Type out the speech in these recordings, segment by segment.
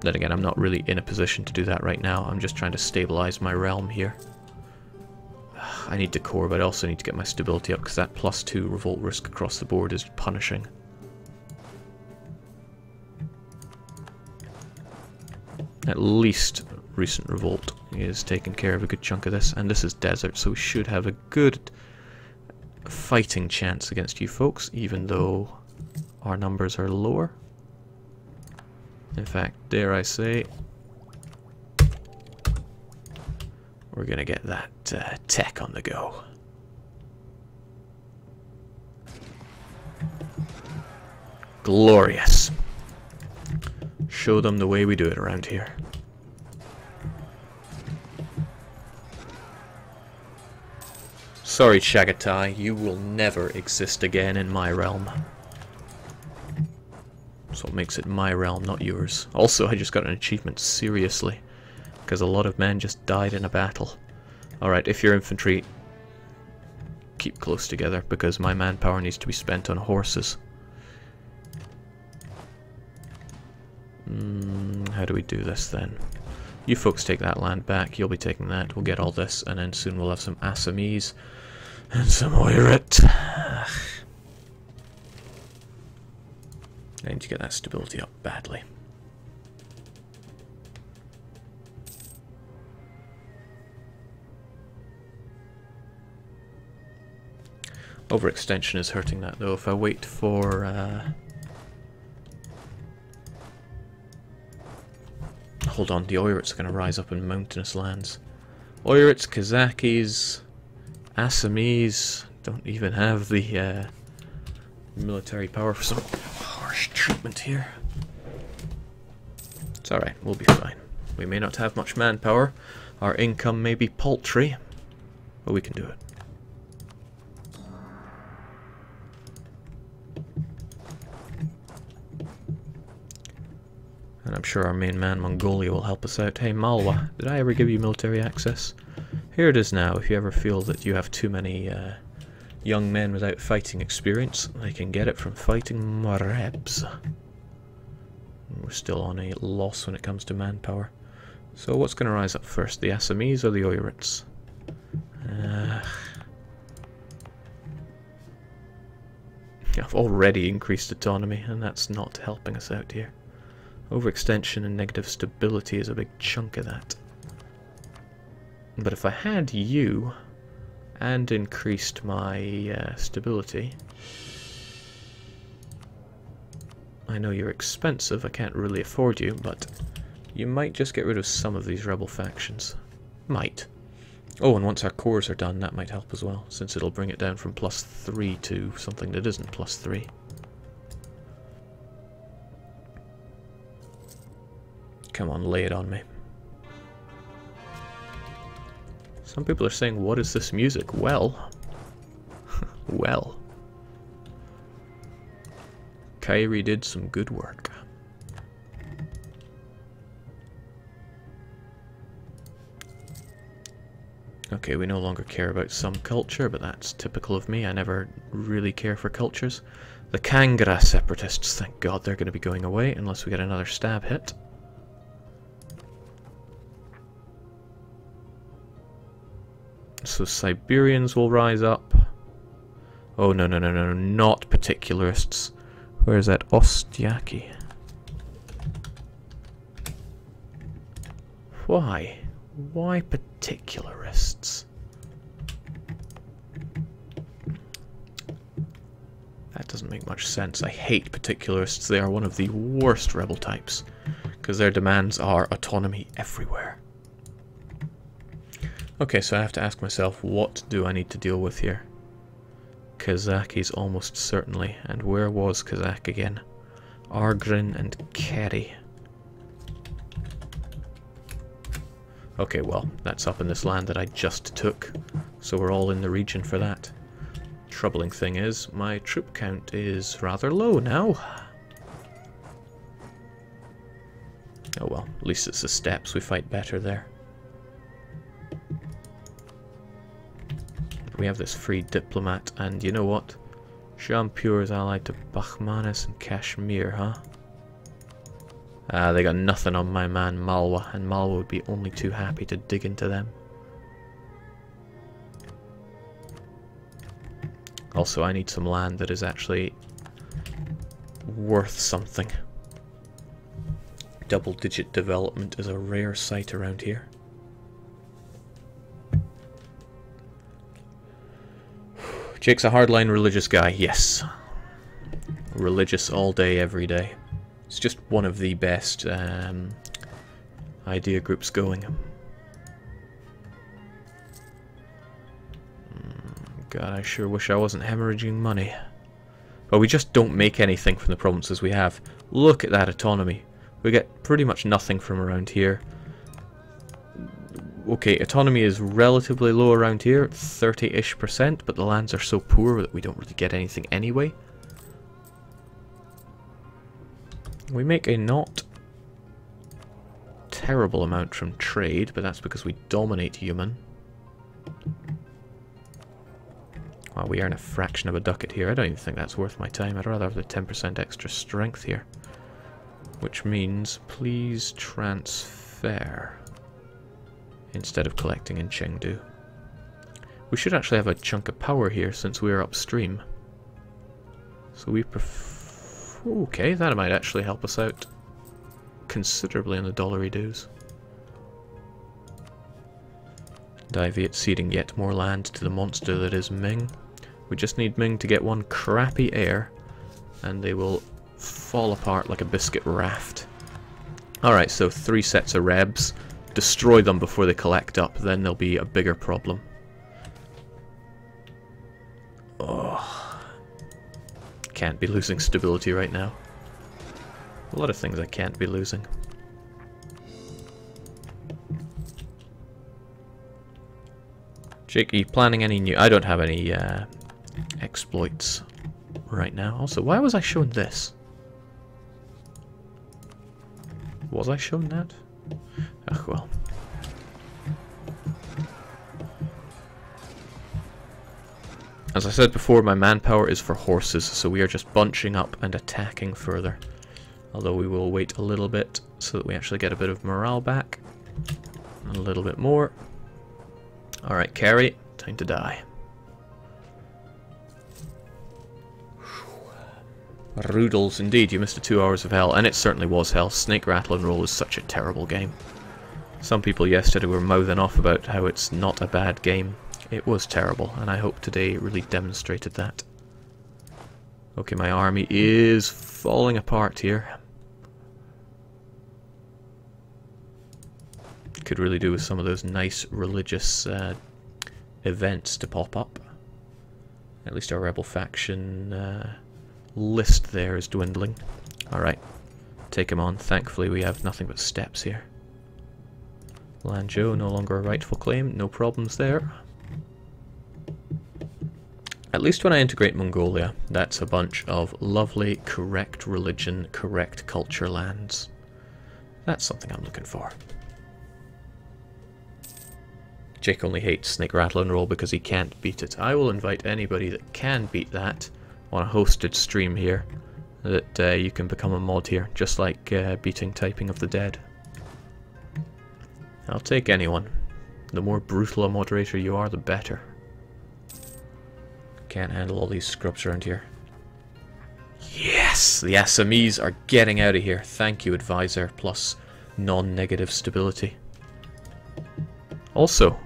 Then again, I'm not really in a position to do that right now. I'm just trying to stabilize my realm here. I need decor, but I also need to get my stability up because that +2 revolt risk across the board is punishing. At least recent revolt is taking care of a good chunk of this, and this is desert, so we should have a good fighting chance against you folks, even though our numbers are lower. In fact, dare I say, we're gonna get that tech on the go. Glorious. Show them the way we do it around here. Sorry, Chagatai, you will never exist again in my realm. That's what makes it my realm, not yours. Also, I just got an achievement, seriously, because a lot of men just died in a battle. Alright, if you're infantry, keep close together, because my manpower needs to be spent on horses. How do we do this then? You folks take that land back, you'll be taking that, we'll get all this, and then soon we'll have some Assamese and some Oirat. I need to get that stability up badly. Overextension is hurting that though. If I wait for hold on, the Oirats are going to rise up in mountainous lands. Oirats, Kazakis, Assamese don't even have the military power for some harsh treatment here. It's alright, we'll be fine. We may not have much manpower, our income may be paltry, but we can do it. And I'm sure our main man, Mongolia, will help us out. Hey, Malwa, did I ever give you military access? Here it is now. If you ever feel that you have too many young men without fighting experience, they can get it from fighting Marebs. We're still on a loss when it comes to manpower. So what's going to rise up first, the Assamese or the Oirats? I've already increased autonomy, and that's not helping us out here. Overextension and negative stability is a big chunk of that. But if I had you and increased my stability, I know you're expensive, I can't really afford you, but you might just get rid of some of these rebel factions. Might. Oh, and once our cores are done, that might help as well, since it'll bring it down from +3 to something that isn't +3. Come on, lay it on me. Some people are saying, what is this music? Well. Well. Kairi did some good work. Okay, we no longer care about some culture, but that's typical of me. I never really care for cultures. The Kangra separatists, thank God they're going to be going away, unless we get another stab hit. So Siberians will rise up. Oh, no, no, no, no, not particularists. Where is that? Ostyaki. Why? Why particularists? That doesn't make much sense. I hate particularists. They are one of the worst rebel types, because their demands are autonomy everywhere. Okay, so I have to ask myself, what do I need to deal with here? Kazakis almost certainly. And where was Kazakh again? Argrin and Kerry. Okay, well, that's up in this land that I just took, so we're all in the region for that. Troubling thing is, my troop count is rather low now. Oh well, at least it's the steppes, we fight better there. We have this free diplomat, and you know what? Jaunpur is allied to Bakhmanis and Kashmir, huh? They got nothing on my man Malwa, and Malwa would be only too happy to dig into them. Also, I need some land that is actually worth something. Double-digit development is a rare sight around here. Jake's a hardline religious guy, yes. Religious all day, every day. It's just one of the best idea groups going. God, I sure wish I wasn't hemorrhaging money. But we just don't make anything from the provinces we have. Look at that autonomy. We get pretty much nothing from around here. Okay, autonomy is relatively low around here, 30-ish%, but the lands are so poor that we don't really get anything anyway. We make a not terrible amount from trade, but that's because we dominate human. Well, we earn a fraction of a ducat here. I don't even think that's worth my time. I'd rather have the 10% extra strength here. Which means, please transfer instead of collecting in Chengdu. We should actually have a chunk of power here since we're upstream. So we okay, that might actually help us out considerably in the dollary dues. Diviate ceding yet more land to the monster that is Ming. We just need Ming to get one crappy heir, and they will fall apart like a biscuit raft. Alright, so 3 sets of rebs. Destroy them before they collect up, then there'll be a bigger problem. Oh, can't be losing stability right now. A lot of things I can't be losing. Jake, are you planning any new... I don't have any exploits right now. Also, why was I shown this? Was I shown that? Ugh, well. As I said before, my manpower is for horses, so we are just bunching up and attacking further. Although we will wait a little bit so that we actually get a bit of morale back. A little bit more. Alright, carry. Time to die. Roodles, indeed, you missed 2 hours of hell, and it certainly was hell. Snake Rattle and Roll is such a terrible game. Some people yesterday were mouthing off about how it's not a bad game. It was terrible, and I hope today really demonstrated that. Okay, my army is falling apart here. Could really do with some of those nice religious events to pop up. At least our rebel faction list there is dwindling. Alright, take him on. Thankfully we have nothing but steppes here. Lanzhou, no longer a rightful claim, no problems there. At least when I integrate Mongolia, that's a bunch of lovely, correct religion, correct culture lands. That's something I'm looking for. Jake only hates Snake Rattle and Roll because he can't beat it. I will invite anybody that can beat that on a hosted stream here, that you can become a mod here, just like beating Typing of the Dead. I'll take anyone. The more brutal a moderator you are, the better. Can't handle all these scrubs around here. Yes! The Assamese are getting out of here. Thank you, advisor, plus non-negative stability. Also,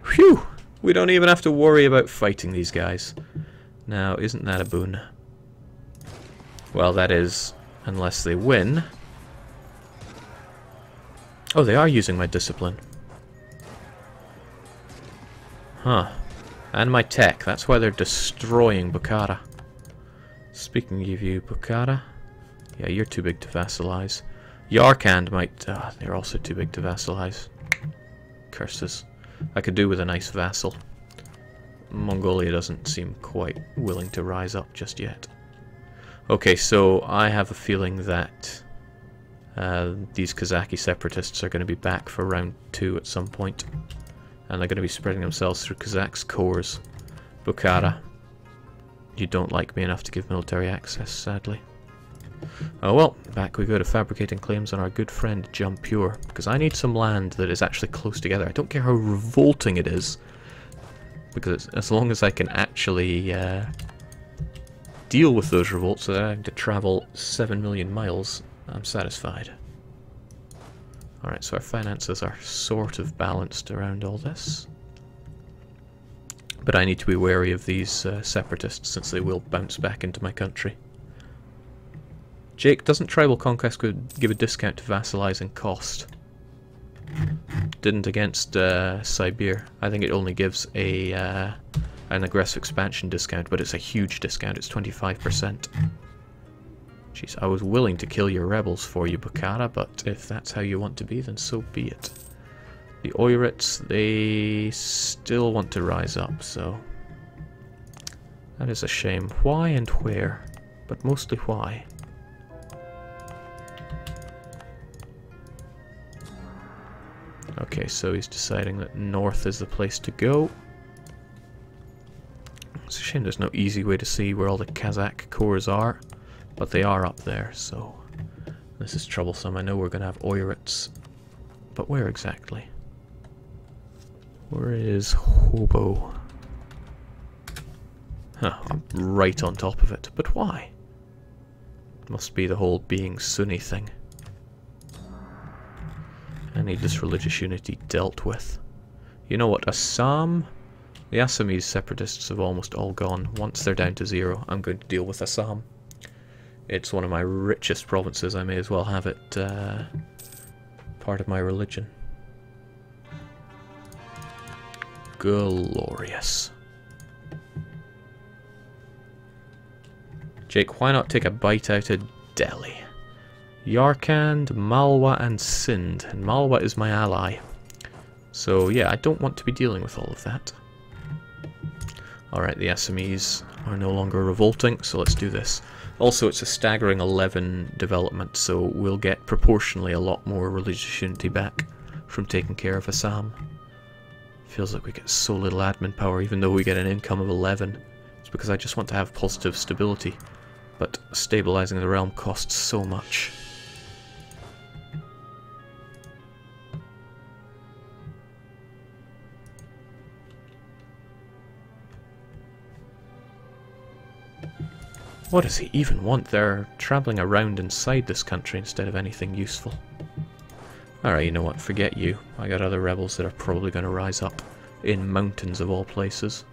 phew! We don't even have to worry about fighting these guys. Now, isn't that a boon? Well, that is, unless they win. Oh, they are using my discipline. Huh. And my tech. That's why they're destroying Bukhara. Speaking of you, Bukhara. Yeah, you're too big to vassalize. Yarkand might... they're also too big to vassalize. Curses. I could do with a nice vassal. Mongolia doesn't seem quite willing to rise up just yet. Okay, so I have a feeling that these Kazaki separatists are going to be back for round 2 at some point. And they're going to be spreading themselves through Kazakh's cores. Bukhara, you don't like me enough to give military access, sadly. Oh well, back we go to fabricating claims on our good friend Jaunpur, because I need some land that is actually close together. I don't care how revolting it is, because as long as I can actually deal with those revolts without having to travel 7 million miles, I'm satisfied. Alright, so our finances are sort of balanced around all this. But I need to be wary of these separatists, since they will bounce back into my country. Jake, doesn't tribal conquest give a discount to vassalizing cost? Didn't against Sibir. I think it only gives a an aggressive expansion discount, but it's a huge discount. It's 25%. Jeez, I was willing to kill your rebels for you, Bukhara, but if that's how you want to be, then so be it. The Oirits, they still want to rise up, so that is a shame. Why and where? But mostly why? Okay, so he's deciding that north is the place to go. It's a shame there's no easy way to see where all the Kazakh cores are, but they are up there, so this is troublesome. I know we're going to have Oirits, but where exactly? Where is Hobo? Huh, I'm right on top of it, but why? Must be the whole being Sunni thing. I need this religious unity dealt with. You know what, Assam? The Assamese separatists have almost all gone. Once they're down to 0, I'm going to deal with Assam. It's one of my richest provinces. I may as well have it part of my religion. Glorious. Jake, why not take a bite out of Delhi? Yarkand, Malwa and Sindh. And Malwa is my ally. So yeah, I don't want to be dealing with all of that. Alright, the Assamese are no longer revolting, so let's do this. Also, it's a staggering 11 development, so we'll get proportionally a lot more religious unity back from taking care of Assam. Feels like we get so little admin power, even though we get an income of 11. It's because I just want to have positive stability, but stabilizing the realm costs so much. What does he even want? They're travelling around inside this country instead of anything useful. Alright, you know what? Forget you. I got other rebels that are probably going to rise up in mountains of all places.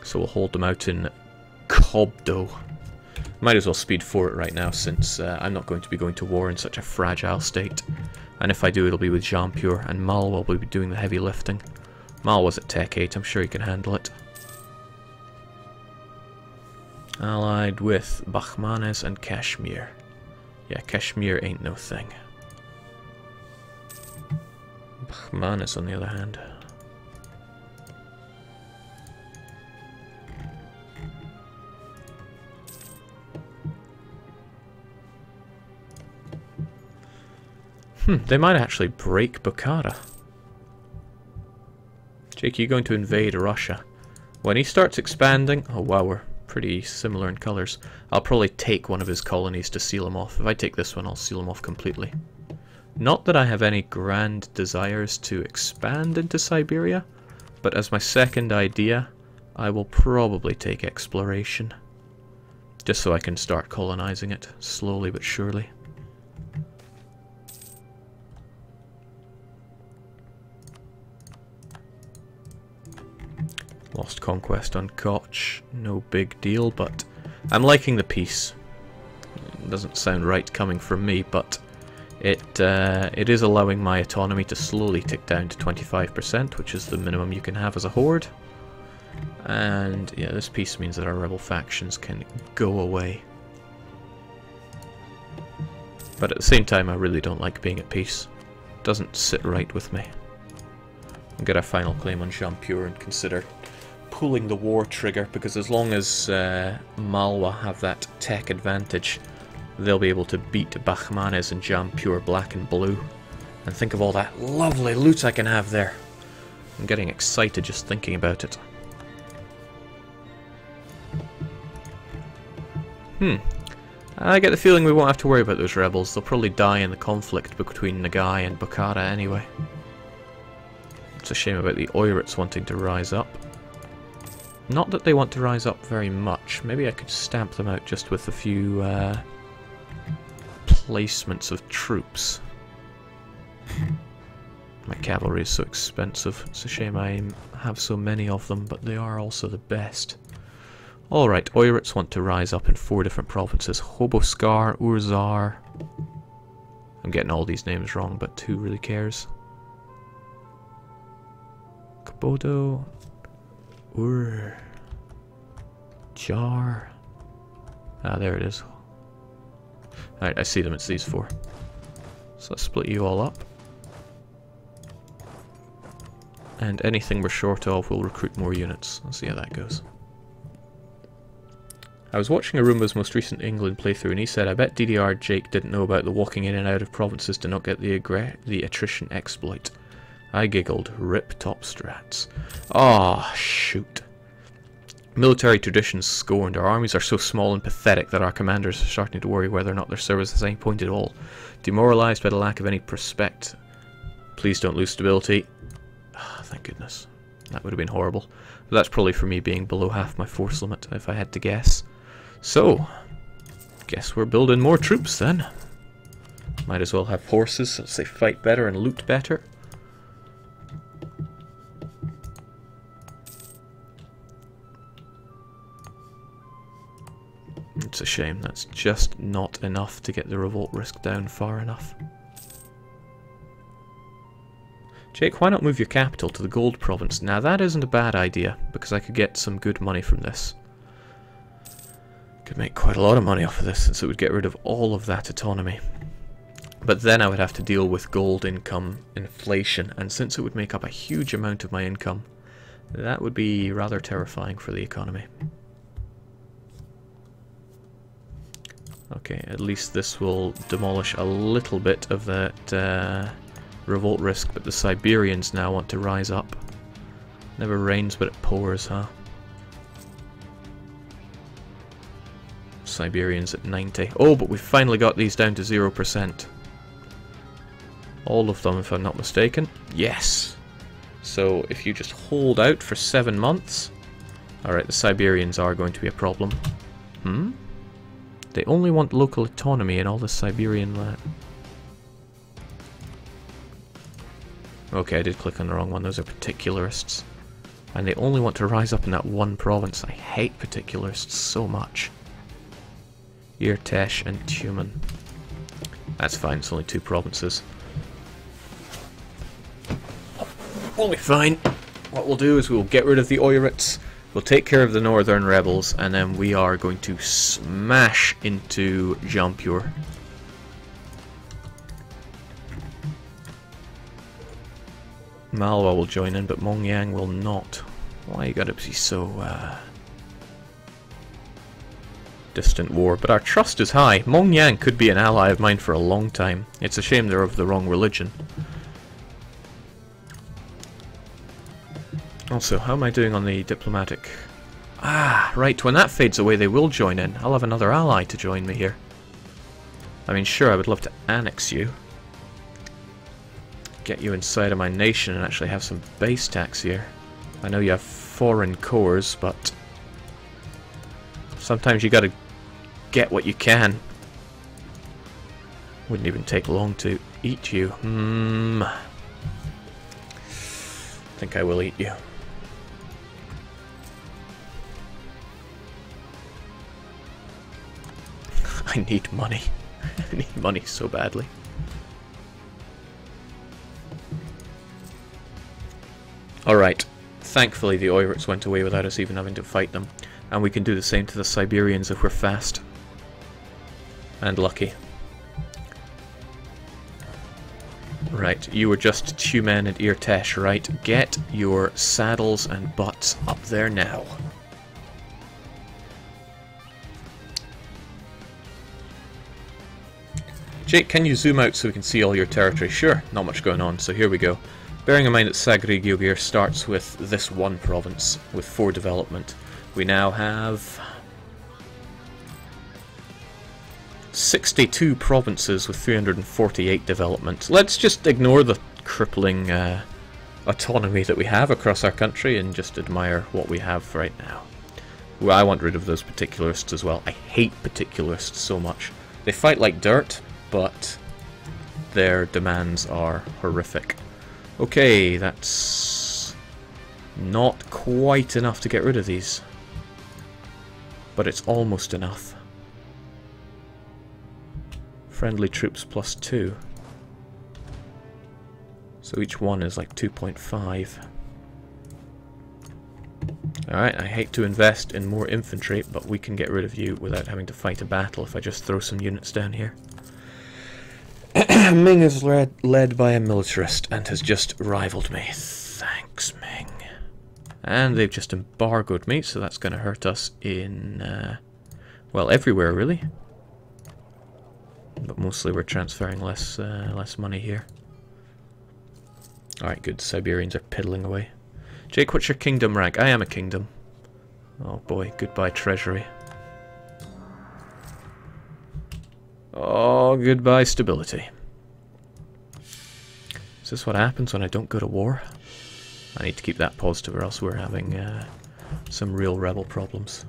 So we'll hold them out in Kobdo. Might as well speed for it right now, since I'm not going to be going to war in such a fragile state. And if I do, it'll be with Jaunpur, and Malwa will be doing the heavy lifting. Malwa's at Tech 8, I'm sure he can handle it. Allied with Bakhmanes and Kashmir. Yeah, Kashmir ain't no thing. Bakhmanes, on the other hand. They might actually break Bukhara. Jake, you going to invade Russia? When he starts expanding... Oh wow, we're pretty similar in colours. I'll probably take one of his colonies to seal him off. If I take this one, I'll seal him off completely. Not that I have any grand desires to expand into Siberia, but as my second idea, I will probably take exploration. Just so I can start colonising it, slowly but surely. Lost conquest on Koch, no big deal, but I'm liking the peace. It doesn't sound right coming from me, but it is allowing my autonomy to slowly tick down to 25%, which is the minimum you can have as a horde. And yeah, this peace means that our rebel factions can go away. But at the same time, I really don't like being at peace. It doesn't sit right with me. I'll get a final claim on Jaunpur and consider pulling the war trigger, because as long as Malwa have that tech advantage, they'll be able to beat Bakhmanes and Jaunpur black and blue. And think of all that lovely loot I can have there. I'm getting excited just thinking about it. I get the feeling we won't have to worry about those rebels. They'll probably die in the conflict between Nagai and Bukhara anyway. It's a shame about the Oirits wanting to rise up. Not that they want to rise up very much. Maybe I could stamp them out just with a few placements of troops. My cavalry is so expensive. It's a shame I have so many of them, but they are also the best. Alright, Oirits want to rise up in 4 different provinces. Hoboskar, Urzar. I'm getting all these names wrong, but who really cares? Kobodo. Ur. Jar. Ah, there it is. Alright, I see them, it's these 4. So let's split you all up. And anything we're short of will recruit more units. Let's see how that goes. I was watching Arumba's most recent England playthrough and he said, I bet DDR Jake didn't know about the walking in and out of provinces to not get the attrition exploit. I giggled. Rip top strats. Ah, shoot. Military traditions scorned. Our armies are so small and pathetic that our commanders are starting to worry whether or not their service has any point at all. Demoralized by the lack of any prospect. Please don't lose stability. Ah, thank goodness. That would have been horrible. But that's probably for me being below half my force limit, if I had to guess. So, guess we're building more troops then. Might as well have horses since they fight better and loot better. It's a shame, that's just not enough to get the revolt risk down far enough. Jake, why not move your capital to the gold province? Now that isn't a bad idea, because I could get some good money from this. Could make quite a lot of money off of this, since it would get rid of all of that autonomy. But then I would have to deal with gold income inflation, and since it would make up a huge amount of my income, that would be rather terrifying for the economy. Okay, at least this will demolish a little bit of that revolt risk, but the Siberians now want to rise up. Never rains, but it pours, huh? Siberians at 90. Oh, but we've finally got these down to 0%. All of them, if I'm not mistaken. Yes! So, if you just hold out for 7 months... Alright, the Siberians are going to be a problem. Hmm? They only want local autonomy in all the Siberian land. Okay, I did click on the wrong one. Those are particularists. And they only want to rise up in that one province. I hate particularists so much. Irtesh and Tumen. That's fine, it's only 2 provinces. We'll be fine. What we'll do is we'll get rid of the Oirits, we'll take care of the northern rebels, and then we are going to smash into Jaunpur. Malwa will join in, but Mongyang will not. Why you gotta be so, distant war? But our trust is high. Mongyang could be an ally of mine for a long time. It's a shame they're of the wrong religion. Also, how am I doing on the diplomatic? Ah, right, when that fades away they will join in. I'll have another ally to join me here. I mean, sure, I would love to annex you. Get you inside of my nation and actually have some base tax here. I know you have foreign cores, but sometimes you gotta get what you can. Wouldn't even take long to eat you. I think I will eat you. I need money. I need money so badly. Alright, thankfully the Oirits went away without us even having to fight them, and we can do the same to the Siberians if we're fast. And lucky. Right, you were just Tumen and Irtesh, right? Get your saddles and butts up there now. Jake, can you zoom out so we can see all your territory? Sure, not much going on, so here we go. Bearing in mind that Sarig Yogir starts with this one province, with 4 development. We now have 62 provinces with 348 development. Let's just ignore the crippling autonomy that we have across our country and just admire what we have right now. Well, I want rid of those particularists as well. I hate particularists so much. They fight like dirt, but their demands are horrific. Okay, that's not quite enough to get rid of these, but it's almost enough. Friendly troops +2. So each one is like 2.5. Alright, I hate to invest in more infantry, but we can get rid of you without having to fight a battle if I just throw some units down here. Ming is led by a militarist and has just rivaled me. Thanks, Ming. And they've just embargoed me, so that's going to hurt us in, well, everywhere really. But mostly we're transferring less money here. Alright, good. Siberians are piddling away. Jake, what's your kingdom rank? I am a kingdom. Oh boy, goodbye treasury. Oh, goodbye stability. Is this what happens when I don't go to war? I need to keep that positive or else we're having some real rebel problems.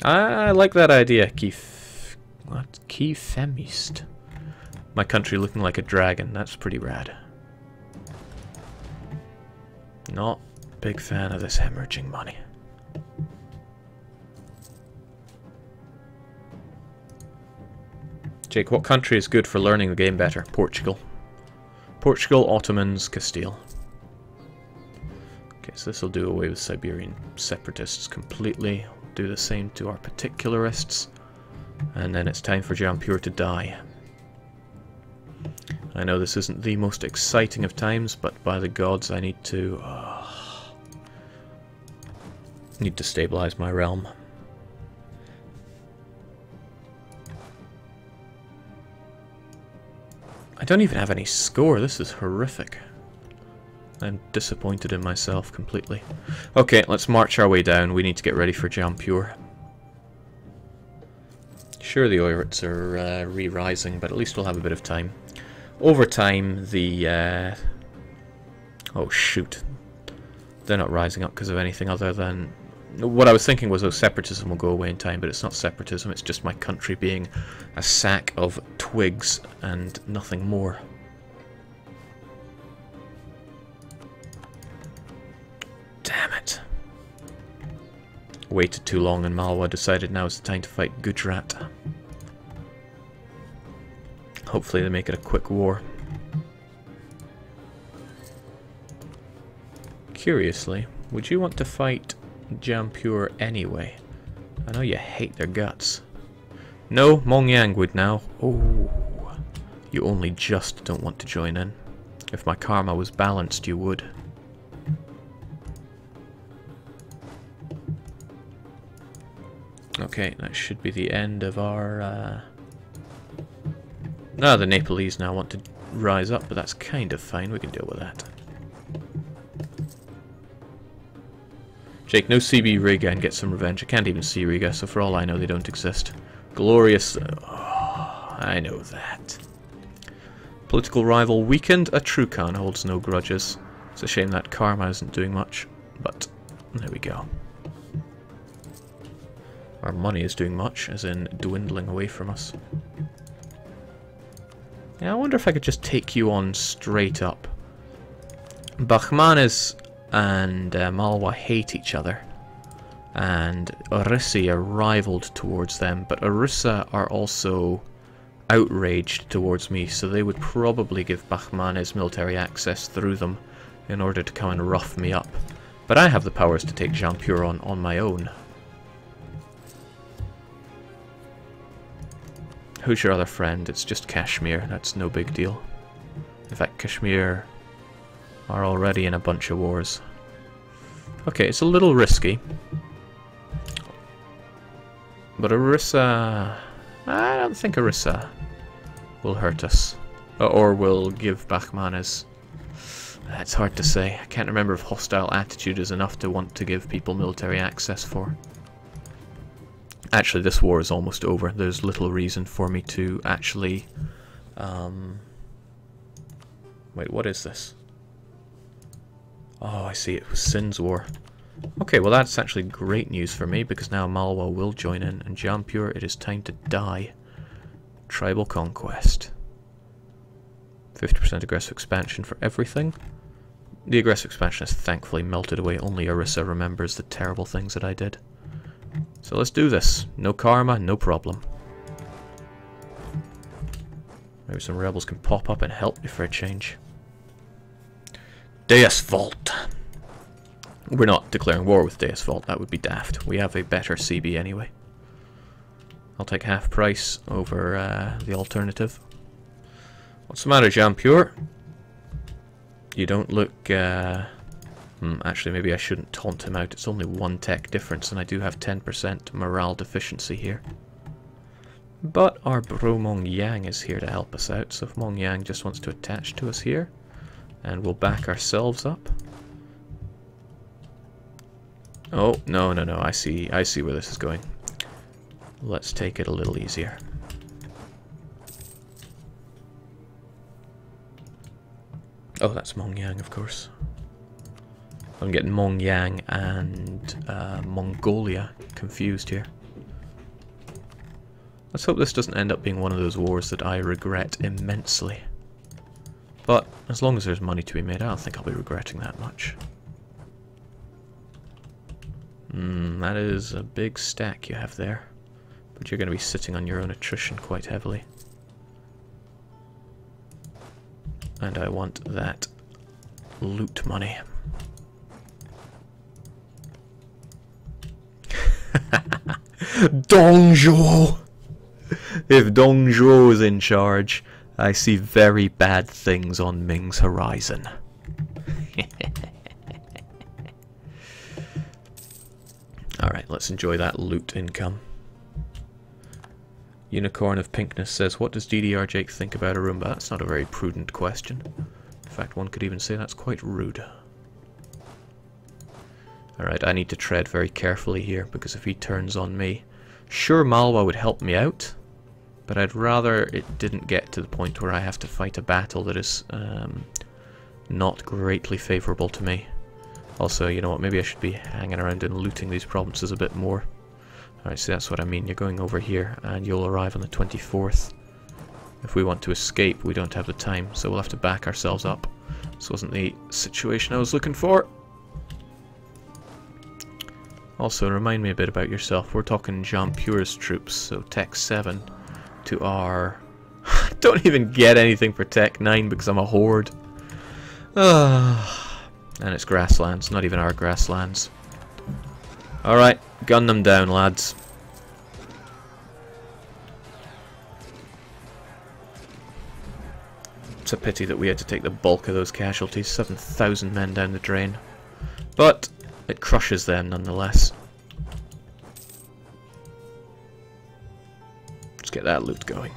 I like that idea, What? Femist. My country looking like a dragon, that's pretty rad. Not a big fan of this hemorrhaging money. Jake, what country is good for learning the game better? Portugal. Portugal, Ottomans, Castile. Okay, so this will do away with Siberian separatists completely. Do the same to our particularists. And then it's time for Jaunpur to die. I know this isn't the most exciting of times, but by the gods I need to stabilize my realm. I don't even have any score. This is horrific. I'm disappointed in myself completely. Okay, let's march our way down. We need to get ready for Jaunpur. Sure, the Oirits are re-rising, but at least we'll have a bit of time. Over time, the... oh, shoot. They're not rising up because of anything other than... What I was thinking was, oh, separatism will go away in time, but it's not separatism, it's just my country being a sack of twigs and nothing more. Damn it. Waited too long and Malwa decided now is the time to fight Gujarat. Hopefully they make it a quick war. Curiously, would you want to fight Jaunpur anyway? I know you hate their guts. No, Mongyang would now. Oh, you only just don't want to join in. If my karma was balanced, you would. Okay, that should be the end of our... No, the Nepalese now want to rise up, but that's kind of fine. We can deal with that. Jake, no CB Riga and get some revenge. I can't even see Riga, so for all I know, they don't exist. Glorious... Oh, I know that. Political rival weakened. A true Khan holds no grudges. It's a shame that karma isn't doing much, but there we go. Our money is doing much, as in dwindling away from us. Yeah, I wonder if I could just take you on straight up. Bakhmanis and Malwa hate each other, and Orissa are rivaled towards them, but Orissa are also outraged towards me, so they would probably give Bakhmanis military access through them in order to come and rough me up. But I have the powers to take Jaunpur on my own. Who's your other friend? It's just Kashmir. That's no big deal. In fact, Kashmir are already in a bunch of wars. Okay, it's a little risky. But Orissa... I don't think Orissa will hurt us. Or will give Bakhmanis It's hard to say. I can't remember if hostile attitude is enough to want to give people military access for. Actually, this war is almost over. There's little reason for me to actually... Wait, what is this? Oh, I see. It was Sin's war. Okay, well that's actually great news for me, because now Malwa will join in, and Jaunpur, it is time to die. Tribal conquest. 50% aggressive expansion for everything. The aggressive expansion has thankfully melted away. Only Orissa remembers the terrible things that I did. So let's do this. No karma, no problem. Maybe some rebels can pop up and help me for a change. Deus Vult. We're not declaring war with Deus Vult. That would be daft. We have a better CB anyway. I'll take half price over the alternative. What's the matter, Jaunpur? You don't look... actually, maybe I shouldn't taunt him out. It's only 1 tech difference, and I do have 10% morale deficiency here. But our bro Mong Yang is here to help us out, so if Mong Yang just wants to attach to us here, and we'll back ourselves up. Oh, no, I see where this is going. Let's take it a little easier. Oh, that's Mong Yang, of course. I'm getting Mong Yang and Mongolia confused here. Let's hope this doesn't end up being one of those wars that I regret immensely. But as long as there's money to be made, I don't think I'll be regretting that much. That is a big stack you have there. But you're going to be sitting on your own attrition quite heavily. And I want that loot money. Dongzhuo! If Dongzhuo is in charge, I see very bad things on Ming's horizon. Alright, let's enjoy that loot income. Unicorn of Pinkness says, what does DDR Jake think about Arumba? That's not a very prudent question. In fact, one could even say that's quite rude. Alright, I need to tread very carefully here, because if he turns on me... Sure, Malwa would help me out, but I'd rather it didn't get to the point where I have to fight a battle that is not greatly favourable to me. Also, you know what, maybe I should be hanging around and looting these provinces a bit more. Alright, so that's what I mean. You're going over here, and you'll arrive on the 24th. If we want to escape, we don't have the time, so we'll have to back ourselves up. This wasn't the situation I was looking for. Also, remind me a bit about yourself. We're talking Jaunpur's troops, so Tech 7 to our... Don't even get anything for Tech 9 because I'm a horde. And it's grasslands, not even our grasslands. Alright, gun them down, lads. It's a pity that we had to take the bulk of those casualties, 7,000 men down the drain. But it crushes them nonetheless. Let's get that loot going.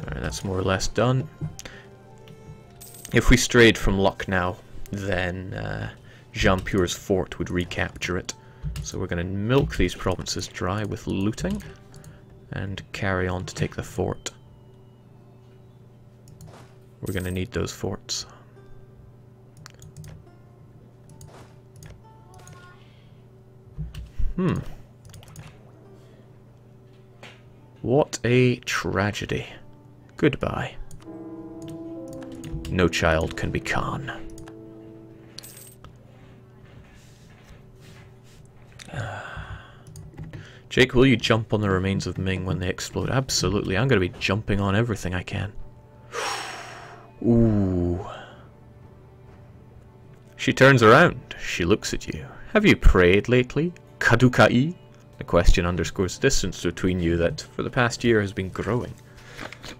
Alright, that's more or less done. If we strayed from Lucknow, then Jaunpur's fort would recapture it. So we're going to milk these provinces dry with looting and carry on to take the fort. We're going to need those forts. What a tragedy. Goodbye. No child can be Khan. Jake, will you jump on the remains of Ming when they explode? Absolutely. I'm going to be jumping on everything I can. Ooh. She turns around. She looks at you. Have you prayed lately? Kadukai? The question underscores the distance between you that, for the past year, has been growing.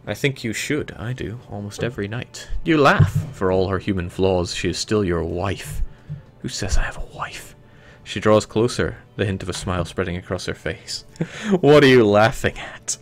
I think you should. I do. Almost every night. You laugh. For all her human flaws, she is still your wife. Who says I have a wife? She draws closer, the hint of a smile spreading across her face. What are you laughing at?